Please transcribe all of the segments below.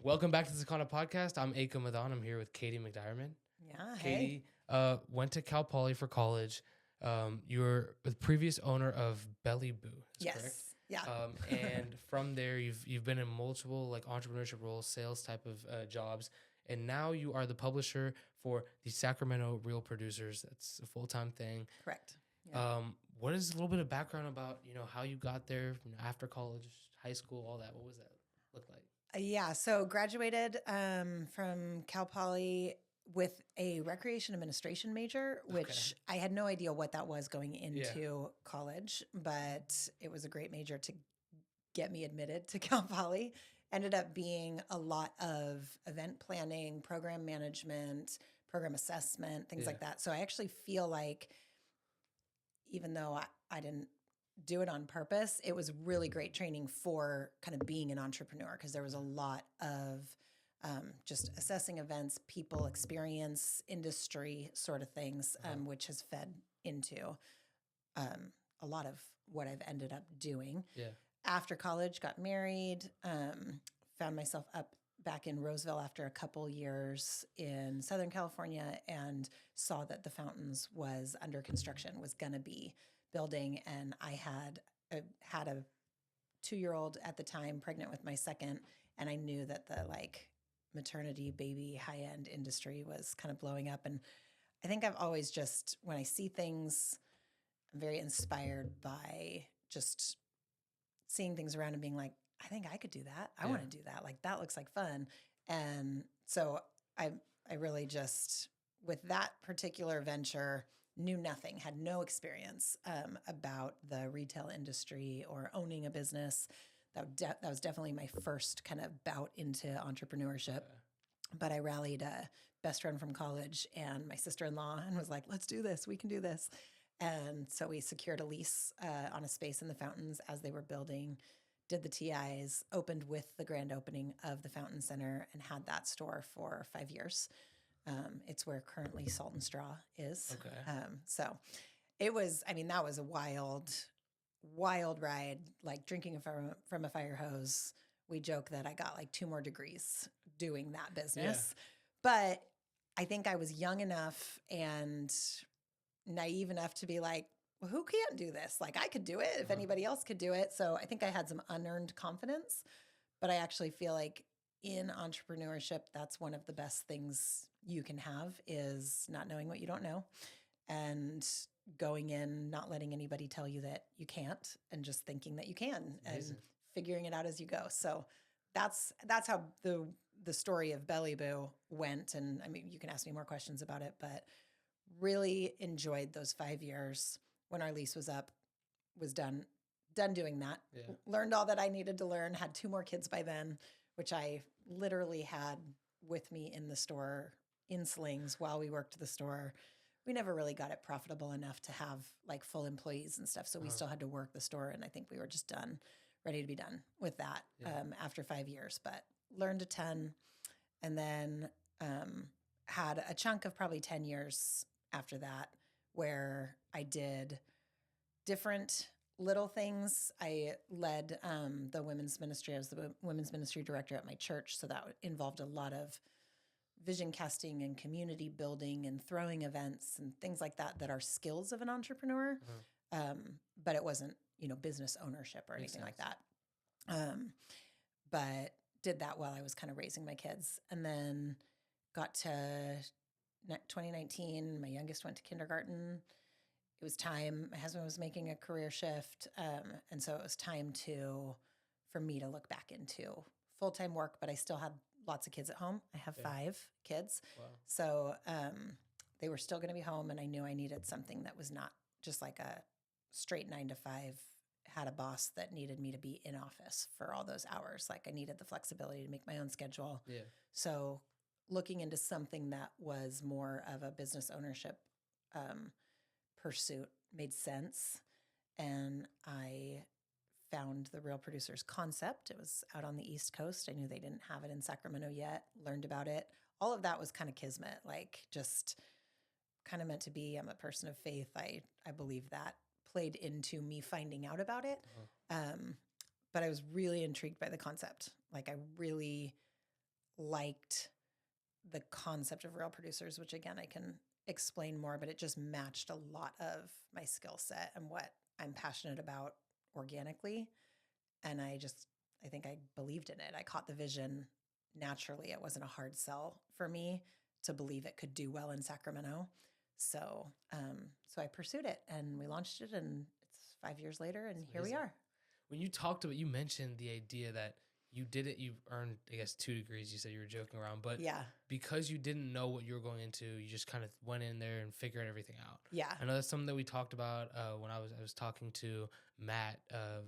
Welcome back to the Sikhana podcast. I'm Aiko Madan. I'm here with Katie MacDiarmid. Yeah, Katie went to Cal Poly for college. You're the previous owner of Bellybou, is Yes. correct? Yeah. And from there, you've been in multiple like entrepreneurship roles, sales type of jobs, and now you are the publisher for the Sacramento Real Producers. That's a full-time thing. Correct. Yeah. What is a little bit of background about how you got there, after college, high school, all that? What was that look like? So graduated from Cal Poly with a recreation administration major, which I had no idea what that was going into college, but it was a great major to get me admitted to Cal Poly. Ended up being a lot of event planning, program management, program assessment, things like that. So I actually feel like even though I didn't do it on purpose, it was really great training for kind of being an entrepreneur, because there was a lot of just assessing events, people, experience, industry sort of things, which has fed into a lot of what I've ended up doing. Yeah. After college, got married, found myself back in Roseville after a couple years in Southern California, and saw that the Fountains was under construction, was going to be building. And I had a 2-year-old at the time, pregnant with my second. And I knew that the maternity, baby, high-end industry was kind of blowing up. And I think I've always just, when I see things, I'm very inspired by just seeing things around and being like, I think I could do that. I want to do that. Like, that looks like fun. And so I really just, with that particular venture, knew nothing, had no experience about the retail industry or owning a business. That was definitely my first kind of bout into entrepreneurship. But I rallied a best friend from college and my sister-in-law and was like, let's do this. We can do this. And so we secured a lease on a space in the Fountains as they were building, did the TIs, opened with the grand opening of the Fountain Center, and had that store for 5 years. It's where currently Salt and Straw is. Okay. So it was, that was a wild ride, like drinking from a fire hose. We joke that I got like 2 more degrees doing that business. But I think I was young enough and naive enough to be like, well, who can't do this? Like, I could do it if anybody else could do it. So I think I had some unearned confidence, but I actually feel like in entrepreneurship, that's one of the best things you can have, is not knowing what you don't know and going in, not letting anybody tell you that you can't, and just thinking that you can. Amazing. And figuring it out as you go. So that's how the story of Bellybou went. And you can ask me more questions about it, but really enjoyed those 5 years. When our lease was up, was done doing that. Yeah. Learned all that I needed to learn, had 2 more kids by then, which I literally had with me in the store in slings while we worked the store. We never really got it profitable enough to have like full employees and stuff. So we still had to work the store. And I think we were just ready to be done with that after 5 years, but learned a ton. And then had a chunk of probably 10 years after that where I did different little things. I led the women's ministry. I was the women's ministry director at my church. So that involved a lot of vision casting and community building and throwing events and things like that are skills of an entrepreneur. But it wasn't, business ownership or anything like that. But did that while I was kind of raising my kids. And then got to 2019, my youngest went to kindergarten. It was time. My husband was making a career shift. And so it was time for me to look back into full-time work, but I still had lots of kids at home. I have 5 kids. Wow. So they were still going to be home, and I knew I needed something that was not just like a straight 9 to 5, had a boss that needed me to be in office for all those hours. Like, I needed the flexibility to make my own schedule. Yeah. So looking into something that was more of a business ownership pursuit made sense. And I found the Real Producers concept. It was out on the East Coast. I knew they didn't have it in Sacramento yet, learned about it. All of that was kind of kismet, like just kind of meant to be. I'm a person of faith. I believe that played into me finding out about it. But I was really intrigued by the concept. Like, I really liked the concept of Real Producers, which again, I can explain more, but it just matched a lot of my skill set and what I'm passionate about organically. And I think I believed in it. I caught the vision naturally. It wasn't a hard sell for me to believe it could do well in Sacramento. So, so I pursued it and we launched it, and it's 5 years later, and here we are. When you talked about, you mentioned the idea that you did it, you earned, I guess, 2 degrees. You said you were joking around, but because you didn't know what you were going into, you just kind of went in there and figured everything out. Yeah. I know that's something that we talked about when I was talking to Matt,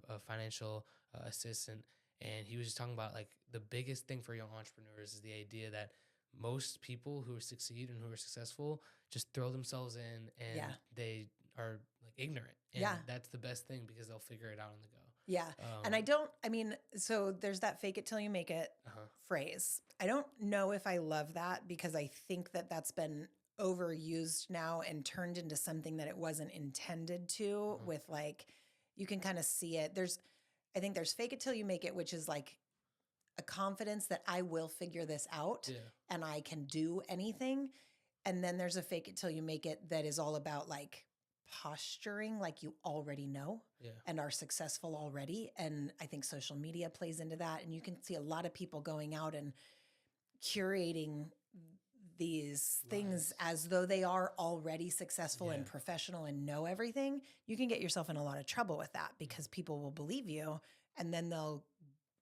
a financial assistant, and he was just talking about like the biggest thing for young entrepreneurs is the idea that most people who succeed and who are successful just throw themselves in, and they are like ignorant. And that's the best thing because they'll figure it out on the go. Yeah. And so there's that fake it till you make it phrase. I don't know if I love that because I think that that's been overused now and turned into something that it wasn't intended to, with like, you can kind of see it. I think there's fake it till you make it, which is like a confidence that I will figure this out and I can do anything. And then there's a fake it till you make it that is all about like posturing, like you already know and are successful already. And I think social media plays into that. And you can see a lot of people going out and curating these things as though they are already successful and professional and know everything. You can get yourself in a lot of trouble with that because people will believe you, and then they'll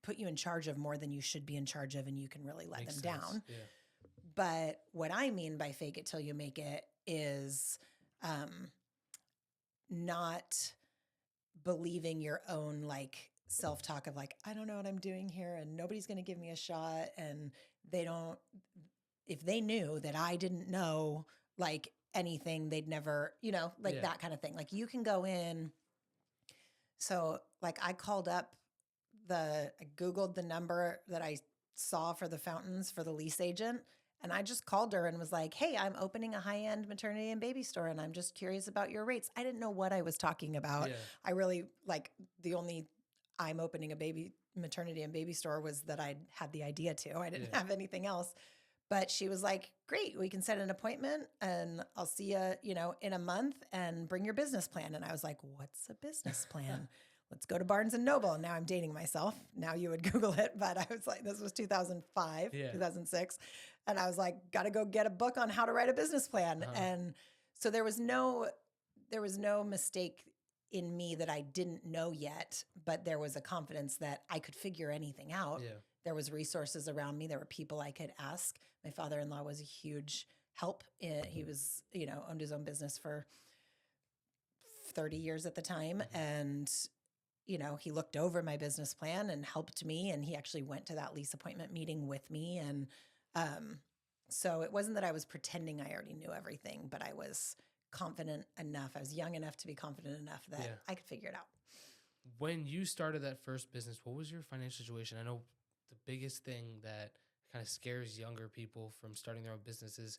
put you in charge of more than you should be in charge of, and you can really let them down. Yeah. But what I mean by fake it till you make it is not believing your own like self-talk of like, I don't know what I'm doing here and nobody's going to give me a shot. And if they knew that I didn't know like anything, they'd never, that kind of thing. Like you can go in. So like I called up I Googled the number that I saw for the fountains for the lease agent. And I just called her and was like, hey, I'm opening a high-end maternity and baby store, and I'm just curious about your rates. I didn't know what I was talking about. Yeah. I really, I'm opening a maternity and baby store was that I had the idea to. I didn't have anything else. But she was like, great, we can set an appointment and I'll see you, in a month, and bring your business plan. And I was like, what's a business plan? Let's go to Barnes and Noble. Now I'm dating myself. Now you would Google it. But I was like, this was 2005, 2006. And I was like, got to go get a book on how to write a business plan. And so there was no mistake in me that I didn't know yet, but there was a confidence that I could figure anything out. Yeah. There was resources around me. There were people I could ask. My father-in-law was a huge help. He was, owned his own business for 30 years at the time. And he looked over my business plan and helped me. And he actually went to that lease appointment meeting with me. And so it wasn't that I was pretending I already knew everything, but I was confident enough. I was young enough to be confident enough that I could figure it out. When you started that first business, what was your financial situation? I know the biggest thing that kind of scares younger people from starting their own business is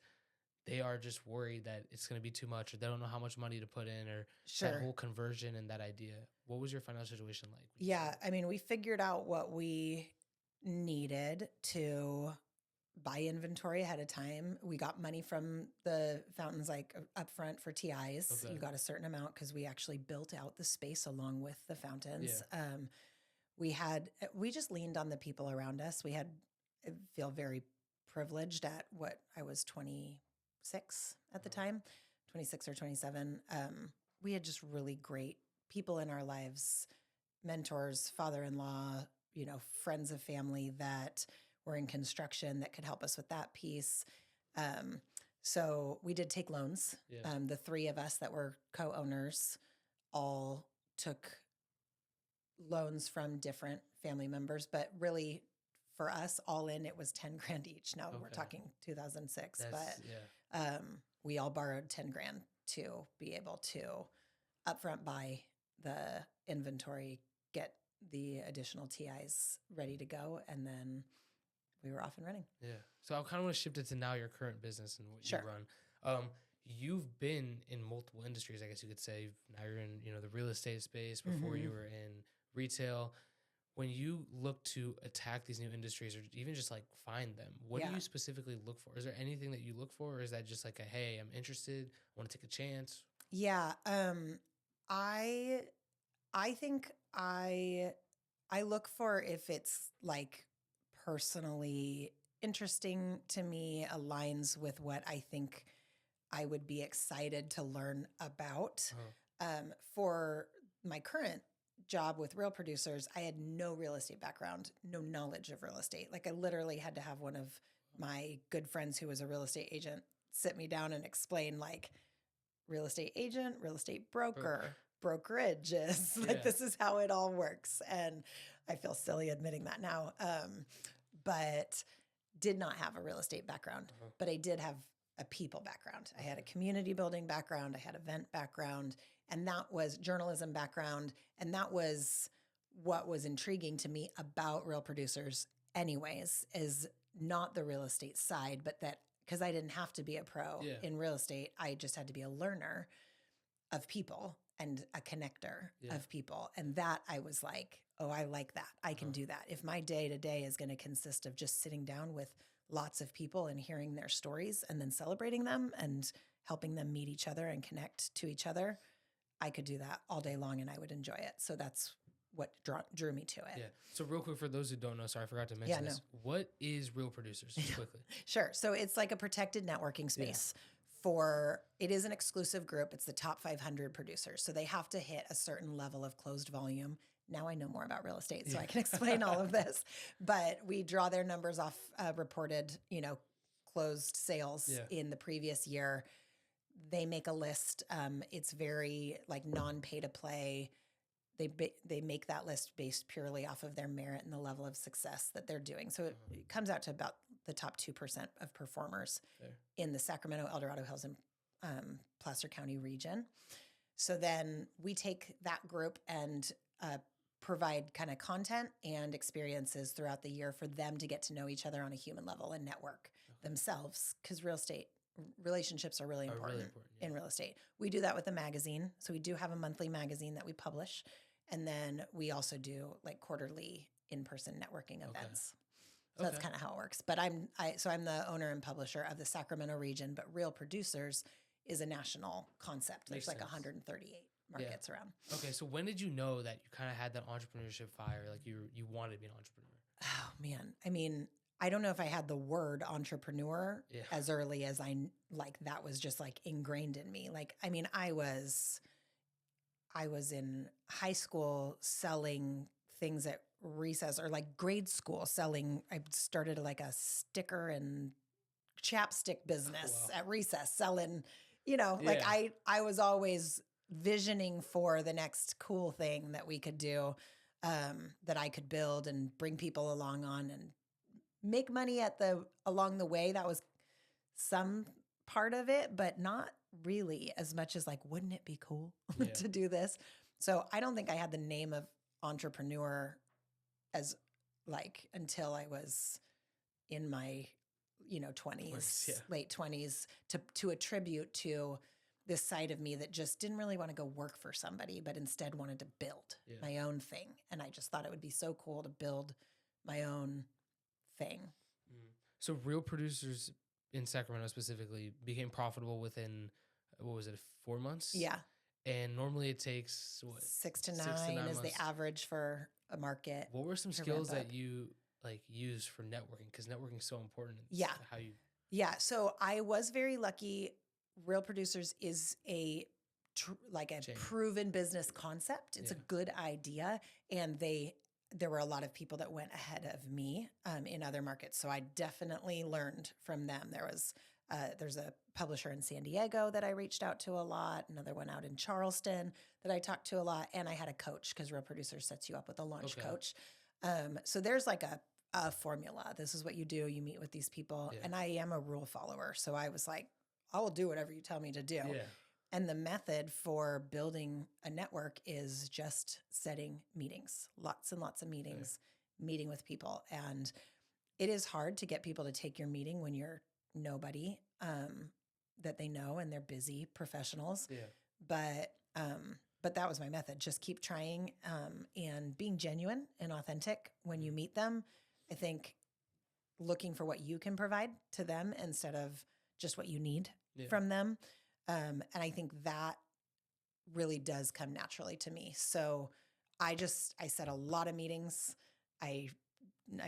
they are just worried that it's going to be too much, or they don't know how much money to put in, or that whole conversion and that idea. What was your financial situation like? Yeah. I mean, we figured out what we needed to buy inventory ahead of time. We got money from the fountains, like upfront for TIs. Okay. You got a certain amount because we actually built out the space along with the fountains. Yeah. We just leaned on the people around us. I feel very privileged at what I was 26 at the time, 26 or 27. We had just really great people in our lives, mentors, father-in-law, friends of family that were in construction that could help us with that piece. So we did take loans. Yeah. The three of us that were co-owners all took loans from different family members, but really for us all in, it was 10 grand each. Now we're talking 2006, we all borrowed 10 grand to be able to upfront buy the inventory, get the additional TIs ready to go, and then we were off and running. Yeah. So I kind of want to shift it to now your current business and what you run. You've been in multiple industries, I guess you could say. Now you're in, the real estate space. Before you were in retail. when you look to attack these new industries or even just like find them, what do Yeah. you specifically look for? Is there anything that you look for, or is that just like a, hey, I'm interested, I want to take a chance? Yeah. I I think I look for if it's like personally interesting to me, aligns with what I think I would be excited to learn about. Uh-huh. For my current job with Real Producers, I had no real estate background, no knowledge of real estate. Like I literally had to have one of my good friends who was a real estate agent sit me down and explain like real estate agent, real estate broker, brokerages. Like Yeah. this is how it all works. And I feel silly admitting that now. But did not have a real estate background, Uh-huh. but I did have a people background. I had a community building background. I had event background, and that was journalism background. And that was what was intriguing to me about Real Producers anyways, is not the real estate side, but that because I didn't have to be a pro Yeah. in real estate, I just had to be a learner of people and a connector Yeah. of people. And that I was like, oh, I like that. I can do that. If my day to day is going to consist of just sitting down with lots of people and hearing their stories and then celebrating them and helping them meet each other and connect to each other, I could do that all day long and I would enjoy it. So that's what drew me to it. Yeah. So real quick, for those who don't know, sorry, I forgot to mention this. What is Real Producers? Just quickly. Sure. So it's like a protected networking space it is an exclusive group. It's the top 500 producers. So they have to hit a certain level of closed volume. Now I know more about real estate, so I can explain all of this, but we draw their numbers off reported, closed sales in the previous year. They make a list. It's very like non-pay to play. They make that list based purely off of their merit and the level of success that they're doing. So it comes out to about the top 2% of performers in the Sacramento, El Dorado Hills, and Placer County region. So then we take that group and provide kind of content and experiences throughout the year for them to get to know each other on a human level and network themselves, because relationships are really important in real estate. We do that with a magazine. So we do have a monthly magazine that we publish. And then we also do like quarterly in-person networking events. So that's kind of how it works. But I'm the owner and publisher of the Sacramento region, but Real Producers is a national concept. There's like 138 markets around. Okay, so when did you know that you kind of had that entrepreneurship fire, like you wanted to be an entrepreneur? Oh man, I mean, I don't know if I had the word entrepreneur as early as that was just like ingrained in me. Like, I mean, I was in high school selling things at recess, or like grade school selling. I started like a sticker and chapstick business at recess selling, like I was always visioning for the next cool thing that we could do, that I could build and bring people along on and make money along the way. That was some part of it, but not really as much as like, wouldn't it be cool to do this? So I don't think I had the name of entrepreneur as like until I was in my 20s, late 20s, to attribute to this side of me that just didn't really want to go work for somebody, but instead wanted to build my own thing. And I just thought it would be so cool to build my own thing. So Real Producers in Sacramento specifically became profitable within, 4 months? Yeah. And normally it takes 6 to 9 is the average for a market. What were some skills that you like use for networking? Because networking is so important. Yeah. So I was very lucky. Real Producers is a proven business concept. It's a good idea. And there were a lot of people that went ahead of me in other markets. So I definitely learned from them. There's a publisher in San Diego that I reached out to a lot, another one out in Charleston that I talked to a lot, and I had a coach, because Real Producers sets you up with a launch coach. So there's like a formula. This is what you do. You meet with these people, and I am a rule follower. So I was like, I will do whatever you tell me to do. Yeah. And the method for building a network is just setting meetings, lots and lots of meetings, meeting with people. And it is hard to get people to take your meeting when you're nobody that they know and they're busy professionals. Yeah. but that was my method. Just keep trying and being genuine and authentic when you meet them. I think looking for what you can provide to them instead of just what you need from them. And I think that really does come naturally to me. So I set a lot of meetings. I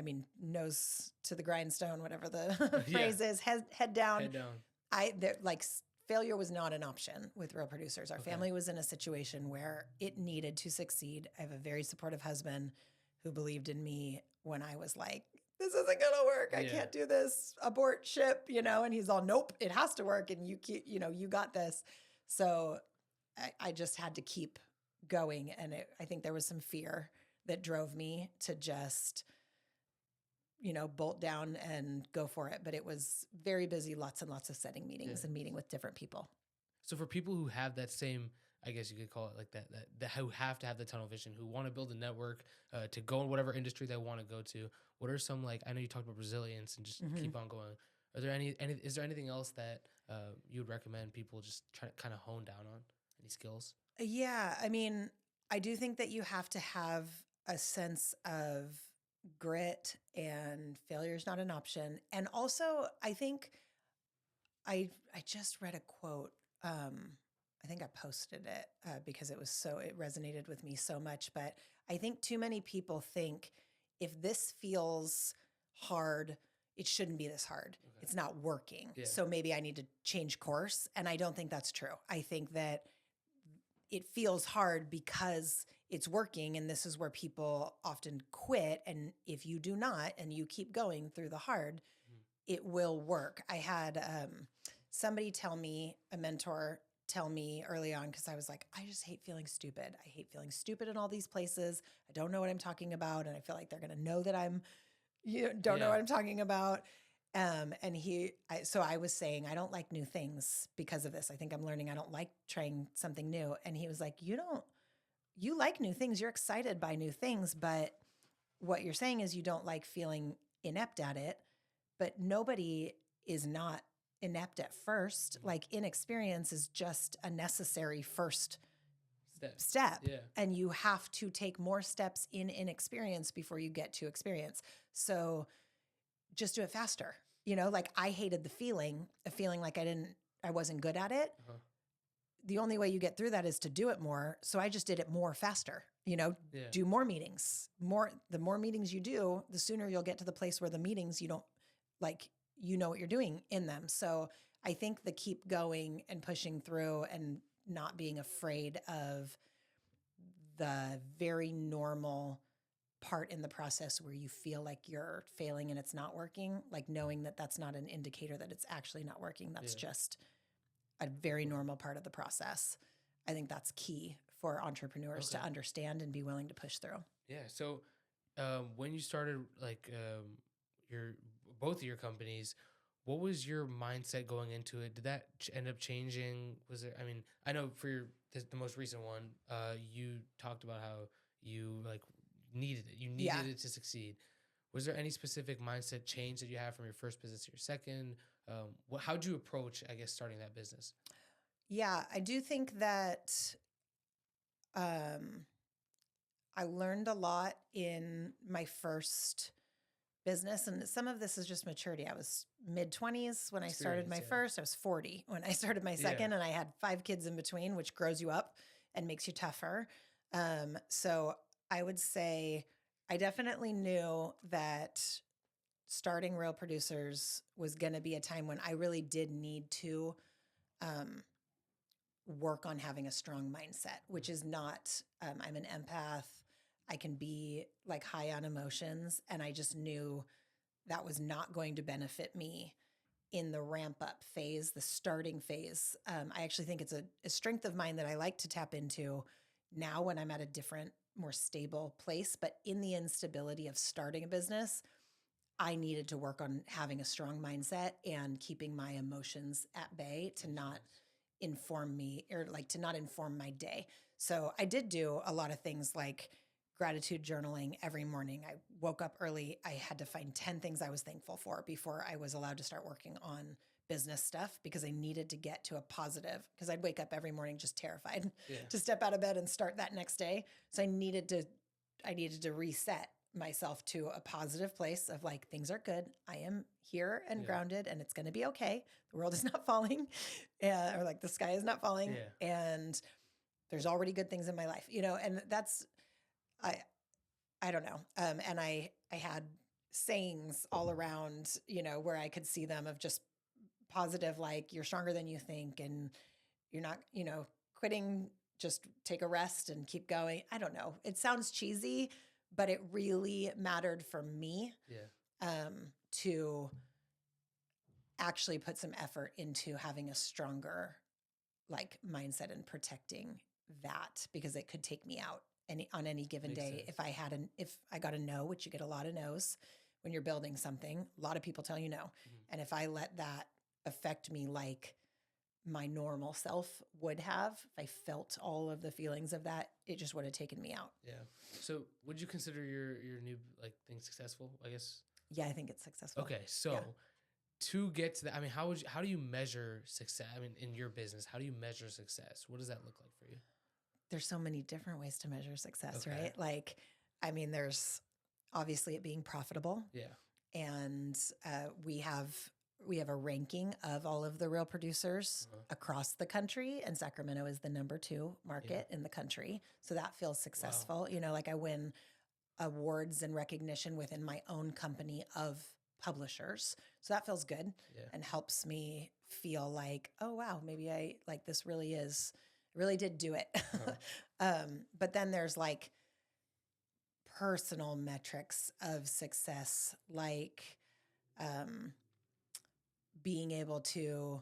mean, nose to the grindstone, whatever the phrase is, head down. Head down. Failure was not an option with Real Producers. Our family was in a situation where it needed to succeed. I have a very supportive husband who believed in me when I was like, this isn't going to work. I can't do this. Abort ship, and he's all, nope, it has to work. And you got this. So I just had to keep going. And I think there was some fear that drove me to just, bolt down and go for it. But it was very busy, lots and lots of setting meetings and meeting with different people. So for people who have that same, I guess you could call it like that who have to have the tunnel vision, who want to build a network to go in whatever industry they want to go to, what are some, I know you talked about resilience and just keep on going. Are there is there anything else that you would recommend people just try to kind of hone down on? Any skills? Yeah. I mean, I do think that you have to have a sense of grit, and failure is not an option. And also, I think I just read a quote. I think I posted it because it resonated with me so much. But I think too many people think if this feels hard, it shouldn't be this hard. Okay. It's not working. Yeah. So maybe I need to change course. And I don't think that's true. I think that it feels hard because it's working. And this is where people often quit. And if you do not, and you keep going through the hard, it will work. I had somebody a mentor tell me early on, because I was like, I just hate feeling stupid. I hate feeling stupid in all these places. I don't know what I'm talking about. And I feel like they're going to know that I'm, don't know what I'm talking about. So I was saying, I don't like new things because of this. I think I'm learning I don't like trying something new. And he was like, you like new things. You're excited by new things. But what you're saying is you don't like feeling inept at it. But nobody is not inept at first. Like inexperience is just a necessary first step. Yeah. And you have to take more steps in inexperience before you get to experience. So just do it faster. I hated the feeling of feeling like I wasn't good at it. Uh-huh. The only way you get through that is to do it more. So I just did it more faster, do more meetings. The more meetings you do, the sooner you'll get to the place where the meetings you don't what you're doing in them. So I think the keep going and pushing through and not being afraid of the very normal part in the process where you feel like you're failing and it's not working, knowing that that's not an indicator that it's actually not working. That's just a very normal part of the process. I think that's key for entrepreneurs to understand and be willing to push through. Yeah. So when you started both of your companies, what was your mindset going into it? Did that end up changing? Was there, I know for the most recent one, you talked about how you needed it. You needed it to succeed. Was there any specific mindset change that you had from your first business to your second? How'd you approach, I guess, starting that business? Yeah, I do think that I learned a lot in my first business. And some of this is just maturity. I was mid-20s when I started my first. I was 40 when I started my second, and I had 5 kids in between, which grows you up and makes you tougher. So I would say I definitely knew that starting Real Producers was going to be a time when I really did need to work on having a strong mindset, which is not, I'm an empath. I can be high on emotions. And I just knew that was not going to benefit me in the ramp up phase, the starting phase. I actually think it's a strength of mine that I like to tap into now when I'm at a different, more stable place. But in the instability of starting a business, I needed to work on having a strong mindset and keeping my emotions at bay to not inform me or to not inform my day. So I did do a lot of things like gratitude journaling every morning. I woke up early. I had to find 10 things I was thankful for before I was allowed to start working on business stuff because I needed to get to a positive, because I'd wake up every morning just terrified Yeah. to step out of bed and start that next day. So I needed to reset myself to a positive place of like, things are good. I am here and grounded, and it's going to be okay. The world is not falling, or like the sky is not falling. Yeah. And there's already good things in my life, and that's, I don't know. And I had sayings all around, where I could see them of just positive, like, you're stronger than you think, and you're not, quitting, just take a rest and keep going. I don't know. It sounds cheesy, but it really mattered for me to actually put some effort into having a stronger like mindset and protecting that, because it could take me out on any given Makes day. sense. If I got a no, which you get a lot of no's when you're building something, a lot of people tell you no. Mm-hmm. And if I let that affect me like my normal self would have, if I felt all of the feelings of that, it just would have taken me out. Yeah. So would you consider your new like thing successful, I guess? Yeah, I think it's successful. Okay. So to get to that, I mean, how do you measure success? I mean, in your business, how do you measure success? What does that look like for you? There's so many different ways to measure success, Okay. right? Like, I mean, there's obviously it being profitable. Yeah. And we have a ranking of all of the real producers across the country, and Sacramento is the number 2 market in the country. So that feels successful. Wow. Like I win awards and recognition within my own company of publishers. So that feels good and helps me feel like, oh, wow, maybe I like this really did do it. But then there's like personal metrics of success, like being able to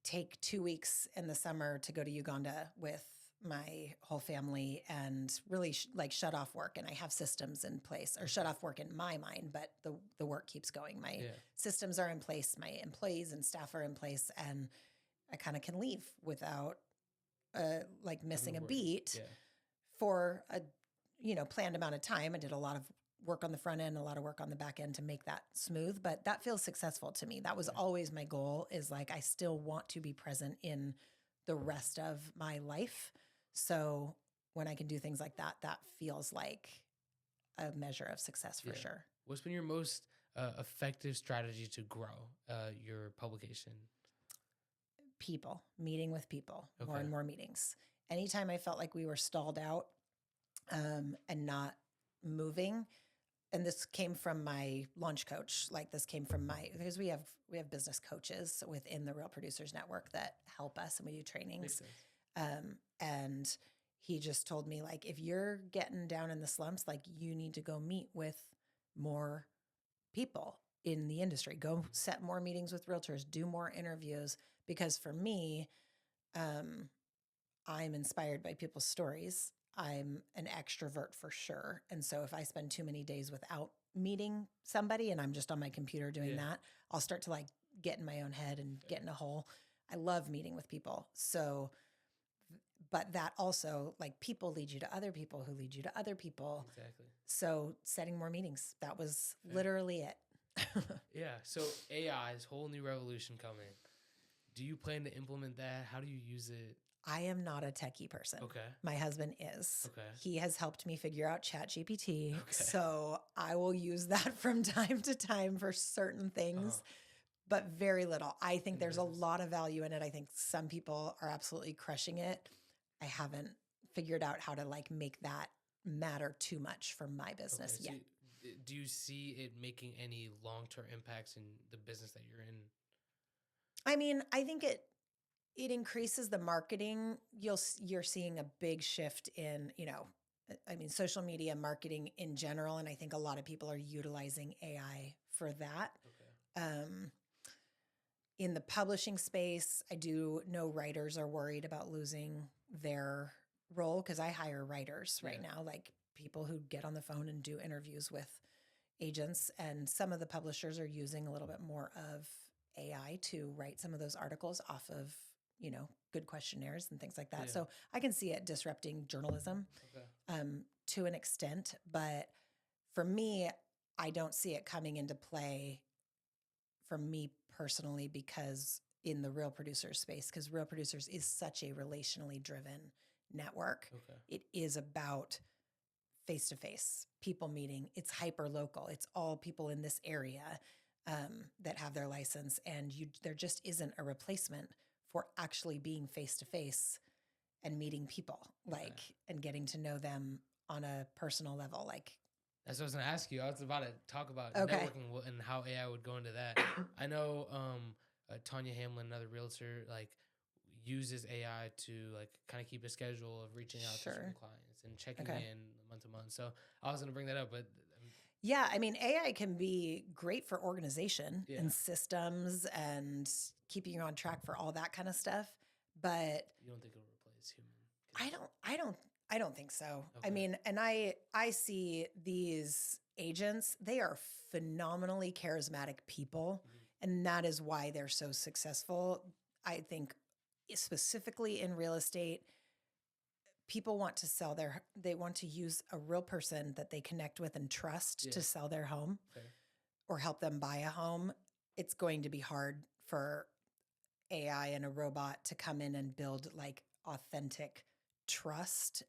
take 2 weeks in the summer to go to Uganda with my whole family and really shut off work. And I have systems in place, or shut off work in my mind, but the work keeps going. My systems are in place. My employees and staff are in place, and I kind of can leave without like missing a beat for a planned amount of time. I did a lot of work on the front end, a lot of work on the back end to make that smooth, but that feels successful to me. That was always my goal, is like, I still want to be present in the rest of my life. So when I can do things like that, that feels like a measure of success for sure. What's been your most effective strategy to grow your publication? People, meeting with people, more and more meetings. Anytime I felt like we were stalled out and not moving, and this came from my launch coach, like this came from because we have business coaches within the Real Producers Network that help us, and we do trainings. And he just told me, like, if you're getting down in the slumps, like, you need to go meet with more people in the industry, go set more meetings with realtors, do more interviews. Because for me, I'm inspired by people's stories. I'm an extrovert for sure. And so if I spend too many days without meeting somebody and I'm just on my computer doing that, I'll start to like get in my own head and get in a hole. I love meeting with people. So, but that also, like, people lead you to other people who lead you to other people. Exactly. So setting more meetings, that was literally it. Yeah. So AI, this whole new revolution coming. Do you plan to implement that? How do you use it? I am not a techie person. Okay. My husband is. Okay. He has helped me figure out ChatGPT. Okay. So I will use that from time to time for certain things, but very little. I think there's a lot of value in it. I think some people are absolutely crushing it. I haven't figured out how to like make that matter too much for my business yet. So do you see it making any long-term impacts in the business that you're in? I mean, I think it increases the marketing. You're seeing a big shift in, social media marketing in general. And I think a lot of people are utilizing AI for that. Okay. In the publishing space, I do know writers are worried about losing their role, because I hire writers right now, like people who get on the phone and do interviews with agents. And some of the publishers are using a little bit more of AI to write some of those articles off of, good questionnaires and things like that. Yeah. So I can see it disrupting journalism to an extent. But for me, I don't see it coming into play for me personally because in the Real Producers space, because Real Producers is such a relationally driven network. Okay. It is about face-to-face people meeting. It's hyper local. It's all people in this area that have their license, and there just isn't a replacement for actually being face-to-face and meeting people, like, and getting to know them on a personal level. Like, that's what I was going to ask you. I was about to talk about Okay. networking and how AI would go into that. I know Tanya Hamlin, another realtor, like uses AI to like kind of keep a schedule of reaching out to certain clients and checking in month to month. So I was going to bring that up, but yeah, I mean, AI can be great for organization Yeah. and systems and keeping you on track for all that kind of stuff. But you don't think it'll replace human? I don't think so. Okay. I mean, and I see these agents, they are phenomenally charismatic people. And that is why they're so successful. I think specifically in real estate, people want to they want to use a real person that they connect with and trust to sell their home or help them buy a home. It's going to be hard for AI and a robot to come in and build like authentic trust.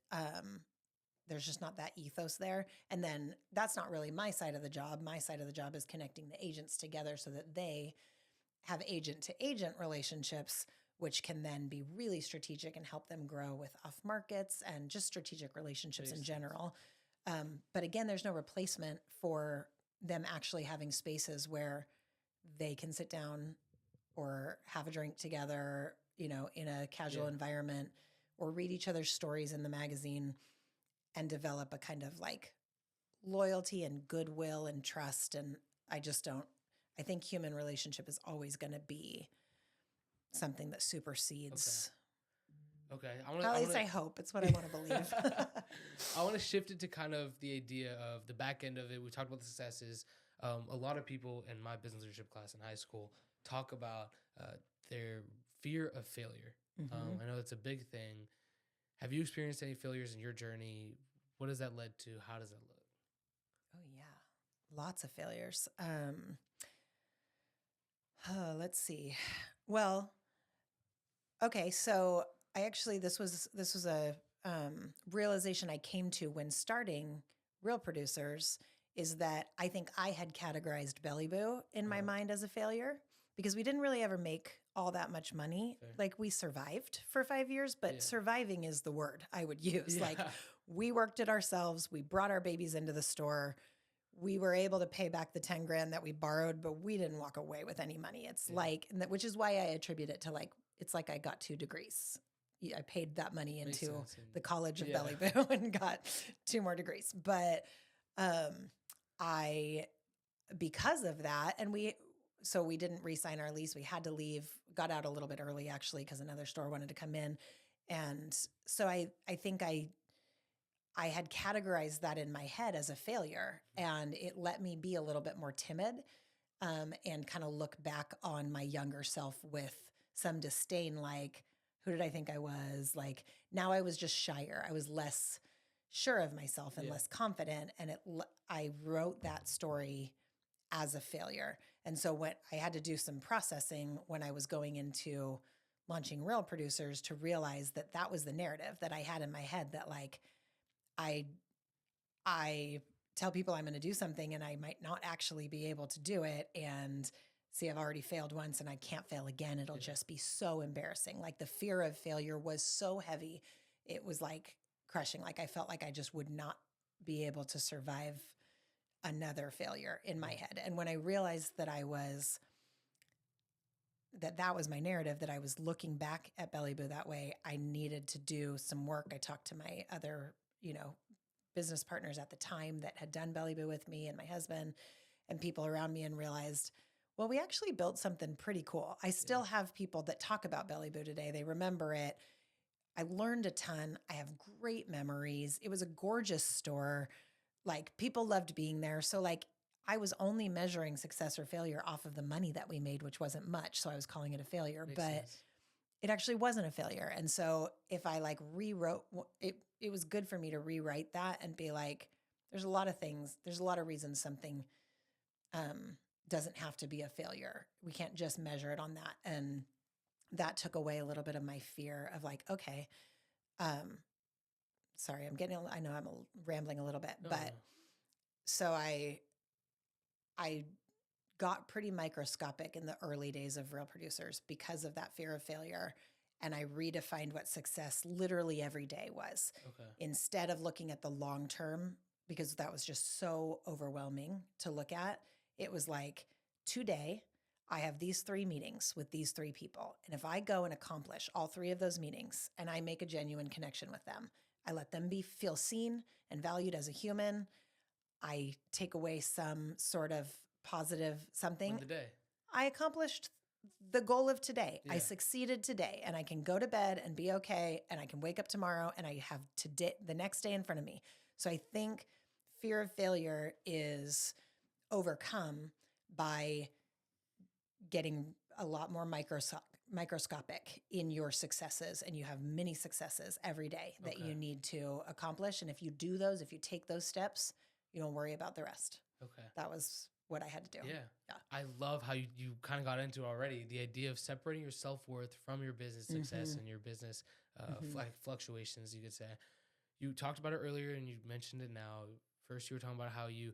There's just not that ethos there. And then that's not really my side of the job. My side of the job is connecting the agents together so that they have agent to agent relationships, which can then be really strategic and help them grow with off markets and just strategic relationships in general. But again, there's no replacement for them actually having spaces where they can sit down or have a drink together, you know, in a casual environment, or read each other's stories in the magazine and develop a kind of like loyalty and goodwill and trust. And I think human relationship is always going to be something that supersedes. Okay. I hope it's what I want to believe. I want to shift it to kind of the idea of the back end of it. We talked about the successes. A lot of people in my business leadership class in high school talk about their fear of failure. I know it's a big thing. Have you experienced any failures in your journey? What has that led to? How does that look? Oh yeah, lots of failures. Let's see. Well, okay, so this was a realization I came to when starting Real Producers, is that I think I had categorized Bellybou in my mind as a failure because we didn't really ever make all that much money. Fair. Like, we survived for 5 years, but surviving is the word I would use. Like, we worked it ourselves. We brought our babies into the store. We were able to pay back the 10 grand that we borrowed, but we didn't walk away with any money. It's like, which is why I attribute it to like, it's like I got 2 degrees. I paid that money into the College of Bellybou and got 2 more degrees. But because of that, and we didn't re-sign our lease. We had to leave, got out a little bit early actually, because another store wanted to come in. And so I think I had categorized that in my head as a failure, and it let me be a little bit more timid and kind of look back on my younger self with some disdain, like, who did I think I was? Like, now I was just shyer. I was less sure of myself and less confident. And I wrote that story as a failure. And so when I had to do some processing when I was going into launching Real Producers to realize that that was the narrative that I had in my head, that like, I tell people I'm going to do something and I might not actually be able to do it. And see, I've already failed once and I can't fail again. It'll just be so embarrassing. Like, the fear of failure was so heavy. It was like crushing. Like, I felt like I just would not be able to survive another failure in my head. And when I realized that that was my narrative, that I was looking back at Bellybou that way, I needed to do some work. I talked to my other, business partners at the time that had done Bellybou with me, and my husband and people around me, and realized, well, we actually built something pretty cool. I still have people that talk about Bellybou today. They remember it. I learned a ton. I have great memories. It was a gorgeous store. Like, people loved being there. So like, I was only measuring success or failure off of the money that we made, which wasn't much. So I was calling it a failure, Makes but sense. it actually wasn't a failure. And so if I like rewrote it, it was good for me to rewrite that and be like, there's a lot of things, there's a lot of reasons something doesn't have to be a failure. We can't just measure it on that. And that took away a little bit of my fear of like, okay, sorry, I know I'm rambling a little bit, but so I got pretty microscopic in the early days of Real Producers because of that fear of failure. And I redefined what success literally every day was. Okay. Instead of looking at the long term, because that was just so overwhelming to look at, it was like, today, I have these 3 meetings with these 3 people. And if I go and accomplish all 3 of those meetings and I make a genuine connection with them, I let them feel seen and valued as a human, I take away some sort of positive something. Win the day. I accomplished the goal of today. Yeah. I succeeded today, and I can go to bed and be okay, and I can wake up tomorrow and I have today, the next day in front of me. So I think fear of failure is overcome by getting a lot more microscopic in your successes, and you have many successes every day that you need to accomplish. And if you do those, if you take those steps, you don't worry about the rest. Okay. That was what I had to do. Yeah. I love how you kind of got into it already. The idea of separating your self-worth from your business success and your business fluctuations, you could say. You talked about it earlier and you mentioned it now. First, you were talking about how you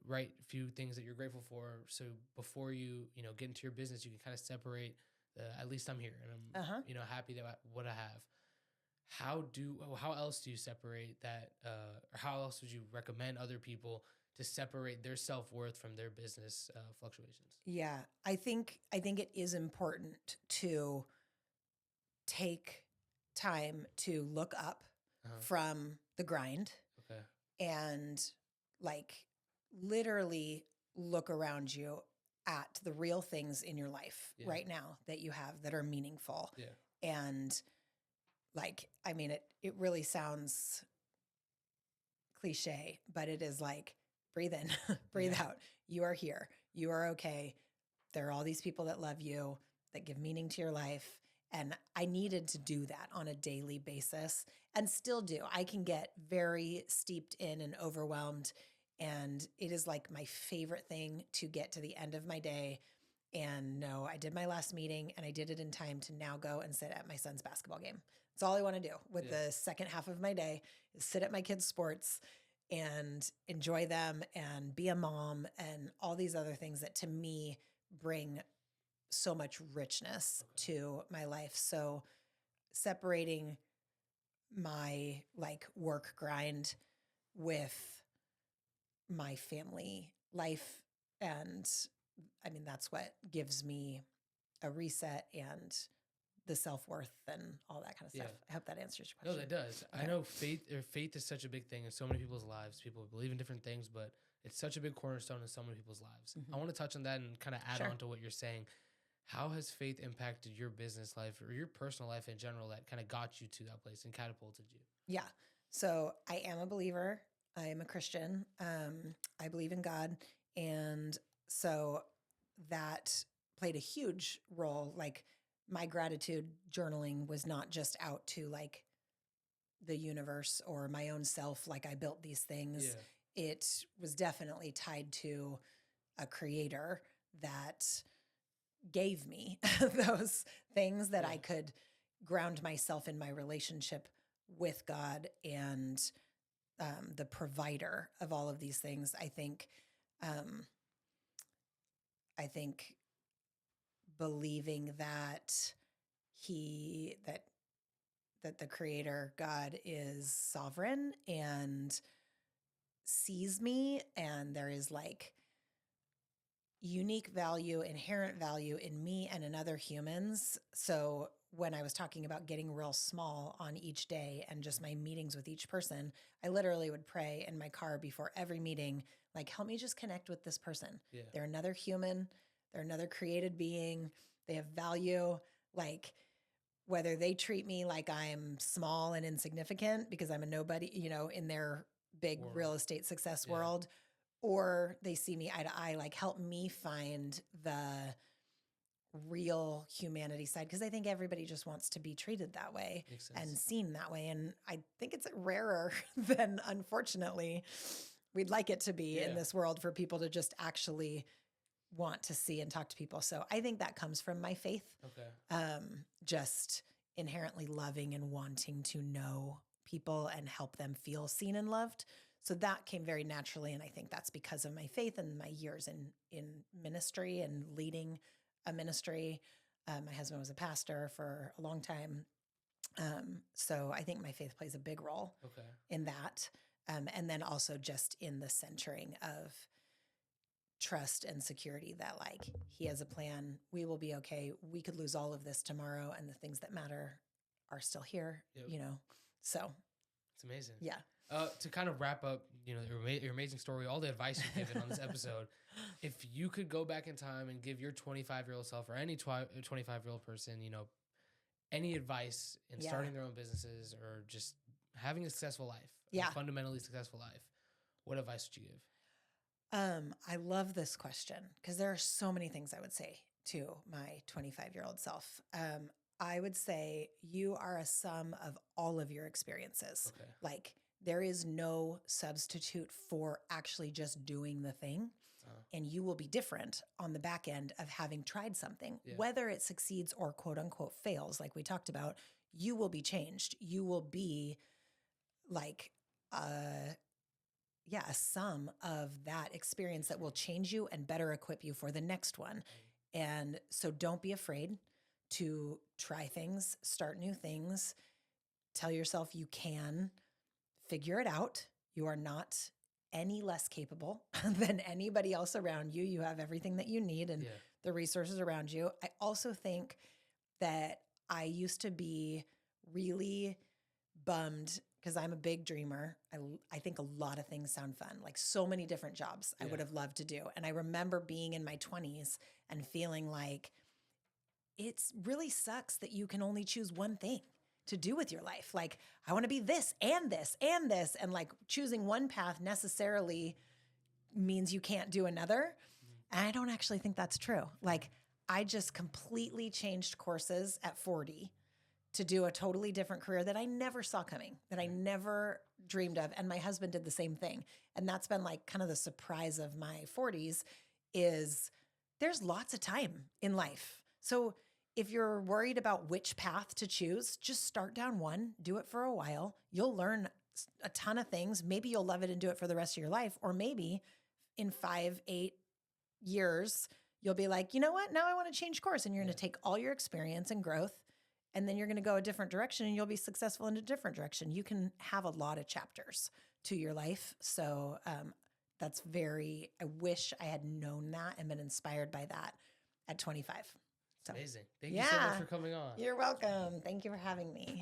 write a few things that you're grateful for. So before you get into your business, you can kind of separate, at least I'm here and I'm happy that what I have. How else do you separate that, or how else would you recommend other people to separate their self-worth from their business fluctuations? Yeah, I think it is important to take time to look up from the grind and like literally look around you at the real things in your life right now that you have that are meaningful. Yeah. And like, I mean, it really sounds cliche, but it is like, breathe in, breathe out. You are here. You are okay. There are all these people that love you, that give meaning to your life. And I needed to do that on a daily basis and still do. I can get very steeped in and overwhelmed. And it is like my favorite thing to get to the end of my day and know I did my last meeting and I did it in time to now go and sit at my son's basketball game. That's all I want to do with the second half of my day is sit at my kids' sports and enjoy them and be a mom and all these other things that to me bring so much richness to my life. So separating my like work grind with my family life. And I mean, that's what gives me a reset and the self-worth and all that kind of stuff. I hope that answers your question. No, that does. Okay. I know faith is such a big thing in so many people's lives. People believe in different things, but it's such a big cornerstone in so many people's lives. I want to touch on that and kind of add on to what you're saying. How has faith impacted your business life or your personal life in general that kind of got you to that place and catapulted you? Yeah. So I am a believer. I am a Christian. I believe in God. And so that played a huge role. Like my gratitude journaling was not just out to like the universe or my own self. Like I built these things. Yeah. It was definitely tied to a creator that gave me those things that I could ground myself in my relationship with God and the provider of all of these things. I think believing that that the creator God is sovereign and sees me, and there is like unique value, inherent value in me and in other humans. So when I was talking about getting real small on each day and just my meetings with each person, I literally would pray in my car before every meeting, like, help me just connect with this person. Yeah. They're another human. They're another created being. They have value. Like, whether they treat me like I'm small and insignificant because I'm a nobody, in their big real estate success world, or they see me eye to eye, like help me find the real humanity side. Because I think everybody just wants to be treated that way and seen that way. And I think it's rarer than, unfortunately, we'd like it to be in this world for people to just actually want to see and talk to people. So I think that comes from my faith. Okay. Just inherently loving and wanting to know people and help them feel seen and loved. So that came very naturally. And I think that's because of my faith and my years in ministry and leading a ministry. My husband was a pastor for a long time. So I think my faith plays a big role in that. And then also just in the centering of trust and security that like he has a plan. We will be okay. We could lose all of this tomorrow, and the things that matter are still here, you know? So it's amazing. Yeah. To kind of wrap up, you know, your amazing story, all the advice you've given on this episode, if you could go back in time and give your 25-year-old self or any 25-year-old person, you know, any advice in starting their own businesses or just having a successful life, a fundamentally successful life, what advice would you give? I love this question because there are so many things I would say to my 25-year-old self. I would say you are a sum of all of your experiences. Okay. Like there is no substitute for actually just doing the thing. And you will be different on the back end of having tried something, whether it succeeds or quote unquote fails. Like we talked about, you will be changed. You will be like, a sum of that experience that will change you and better equip you for the next one. And so don't be afraid to try things, start new things, tell yourself you can figure it out. You are not any less capable than anybody else around you. You have everything that you need and the resources around you. I also think that I used to be really bummed because I'm a big dreamer. I think a lot of things sound fun, like so many different jobs I would have loved to do. And I remember being in my 20s and feeling like it really sucks that you can only choose one thing to do with your life. Like, I want to be this and this and this. And like choosing one path necessarily means you can't do another. And I don't actually think that's true. Like, I just completely changed courses at 40 to do a totally different career that I never saw coming, that I never dreamed of. And my husband did the same thing. And that's been like kind of the surprise of my 40s is there's lots of time in life. So if you're worried about which path to choose, just start down one, do it for a while. You'll learn a ton of things. Maybe you'll love it and do it for the rest of your life. Or maybe in 5-8 years, you'll be like, you know what? Now I want to change course. And you're going to take all your experience and growth, and then you're going to go a different direction and you'll be successful in a different direction. You can have a lot of chapters to your life. So I wish I had known that and been inspired by that at 25. So, amazing. Thank you so much for coming on. You're welcome. Thank you for having me.